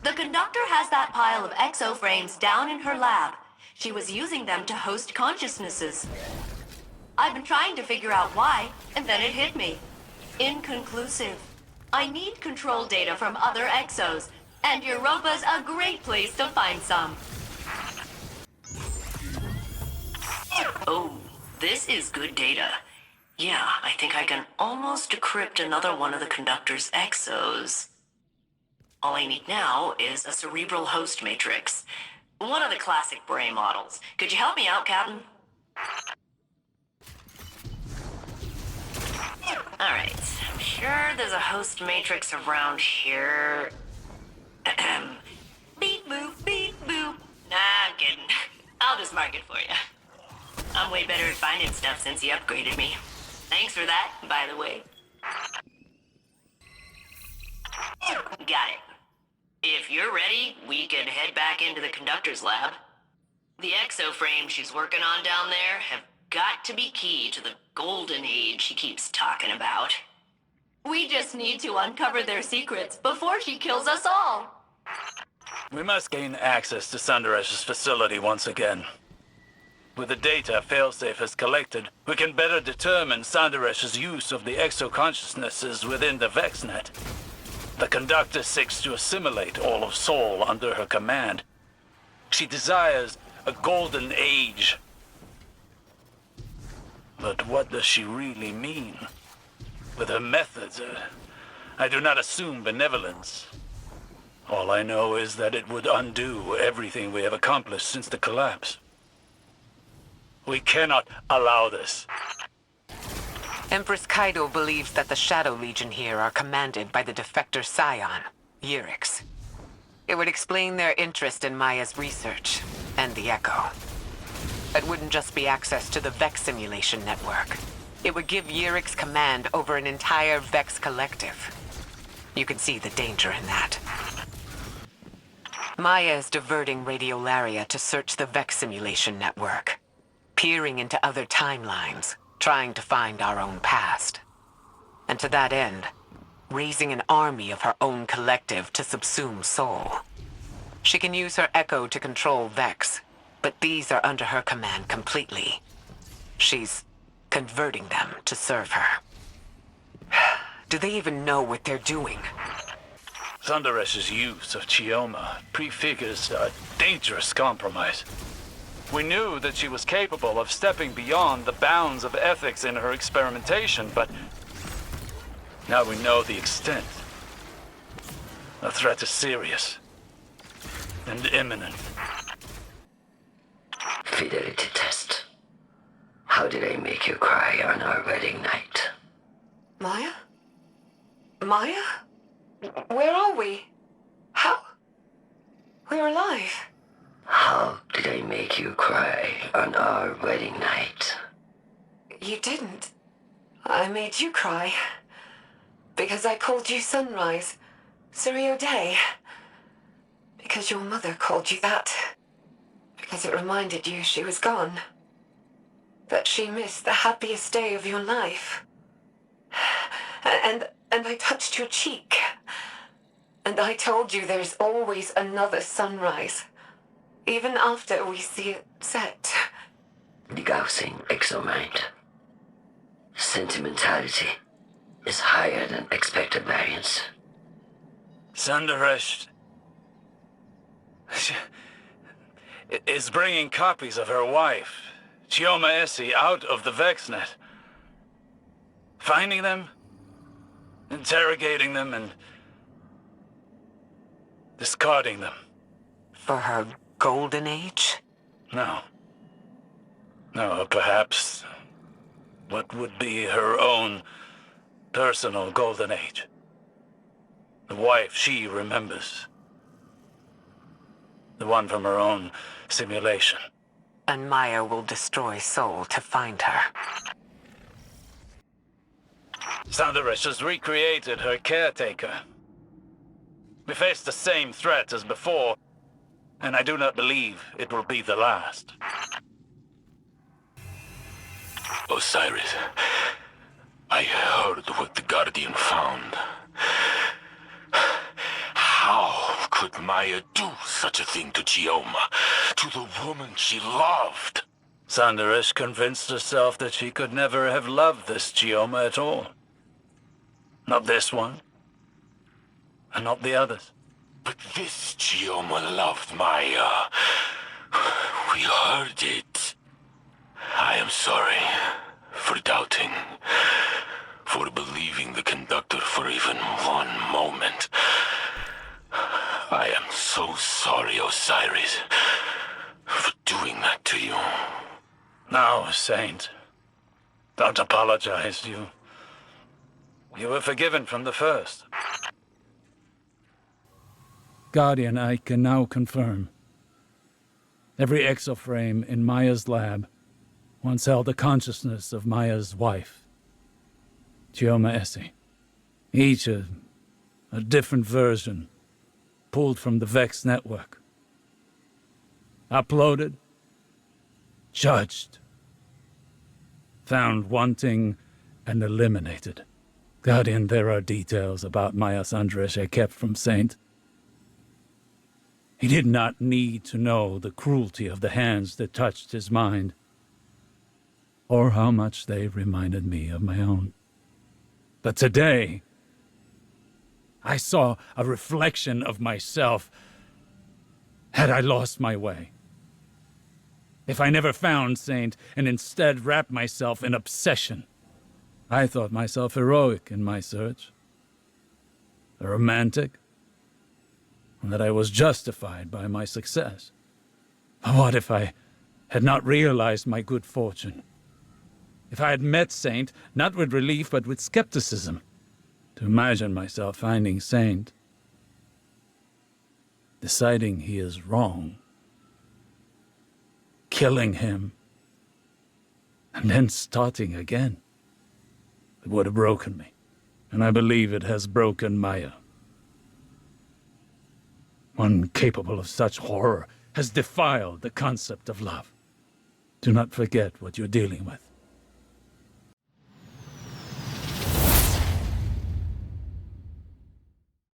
The conductor has that pile of exoframes down in her lab. She was using them to host consciousnesses. I've been trying to figure out why, and then it hit me. Inconclusive. I need control data from other exos, and Europa's a great place to find some. Oh, this is good data. Yeah, I think I can almost decrypt another one of the conductor's exos. All I need now is a cerebral host matrix. One of the classic brain models. Could you help me out, Captain? Alright, I'm sure there's a host matrix around here. Beep boop, beep boop. Nah, I'm kidding. I'll just mark it for you. I'm way better at finding stuff since you upgraded me. Thanks for that, by the way. Got it. If you're ready, we can head back into the conductor's lab. The exoframes she's working on down there have got to be key to the golden age she keeps talking about. We just need to uncover their secrets before she kills us all. We must gain access to Sunderesh's facility once again. With the data Failsafe has collected, we can better determine Sunderesh's use of the exo-consciousnesses within the VexNet. The conductor seeks to assimilate all of Sol under her command. She desires a golden age. But what does she really mean? With her methods, I do not assume benevolence. All I know is that it would undo everything we have accomplished since the collapse. We cannot allow this. Empress Kaido believes that the Shadow Legion here are commanded by the defector scion, Yurix. It would explain their interest in Maya's research, and the Echo. It wouldn't just be access to the Vex simulation network. It would give Yurix command over an entire Vex collective. You can see the danger in that. Maya is diverting Radiolaria to search the Vex simulation network, peering into other timelines, trying to find our own past. And to that end, raising an army of her own collective to subsume Sol. She can use her Echo to control Vex, but these are under her command completely. She's converting them to serve her. Do they even know what they're doing? Sunderesh's use of Chioma prefigures a dangerous compromise. We knew that she was capable of stepping beyond the bounds of ethics in her experimentation, but now we know the extent. The threat is serious and imminent. Fidelity test. How did I make you cry on our wedding night? Maya? Maya? Where are we? How? We're alive. How did I make you cry on our wedding night? You didn't. I made you cry. Because I called you Sunrise, Suryo Day. Because your mother called you that. Because it reminded you she was gone. That she missed the happiest day of your life. And I touched your cheek. And I told you there's always another sunrise. Even after we see it set. Degaussing exomind. Sentimentality is higher than expected variance. Sunderesh is bringing copies of her wife, Chioma Essie, out of the VexNet. Finding them, interrogating them, and discarding them. For her golden age? No. No, perhaps what would be her own personal golden age. The wife she remembers. The one from her own simulation. And Maya will destroy Sol to find her. Sunderesh has recreated her caretaker. We face the same threat as before, and I do not believe it will be the last. Osiris, I heard what the Guardian found. How could Maya do such a thing to Chioma, to the woman she loved? Sunderesh convinced herself that she could never have loved this Chioma at all. Not this one, and not the others. But this Chioma loved Maya. We heard it. I am sorry for doubting, for believing the conductor for even one moment. I am so sorry, Osiris, for doing that to you. No, Saint. Don't apologize. You were forgiven from the first. Guardian, I can now confirm. Every exoframe in Maya's lab once held the consciousness of Maya's wife, Chioma Essie. Each a different version, pulled from the Vex network. Uploaded, judged, found wanting, and eliminated. Guardian, there are details about Maya Sunderesh I kept from Saint. He did not need to know the cruelty of the hands that touched his mind, or how much they reminded me of my own. But today, I saw a reflection of myself had I lost my way. If I never found Saint and instead wrapped myself in obsession, I thought myself heroic in my search, a romantic, and that I was justified by my success. But what if I had not realized my good fortune? If I had met Saint, not with relief, but with skepticism, to imagine myself finding Saint, deciding he is wrong, killing him, and then starting again. It would have broken me, and I believe it has broken Maya. One capable of such horror has defiled the concept of love. Do not forget what you're dealing with.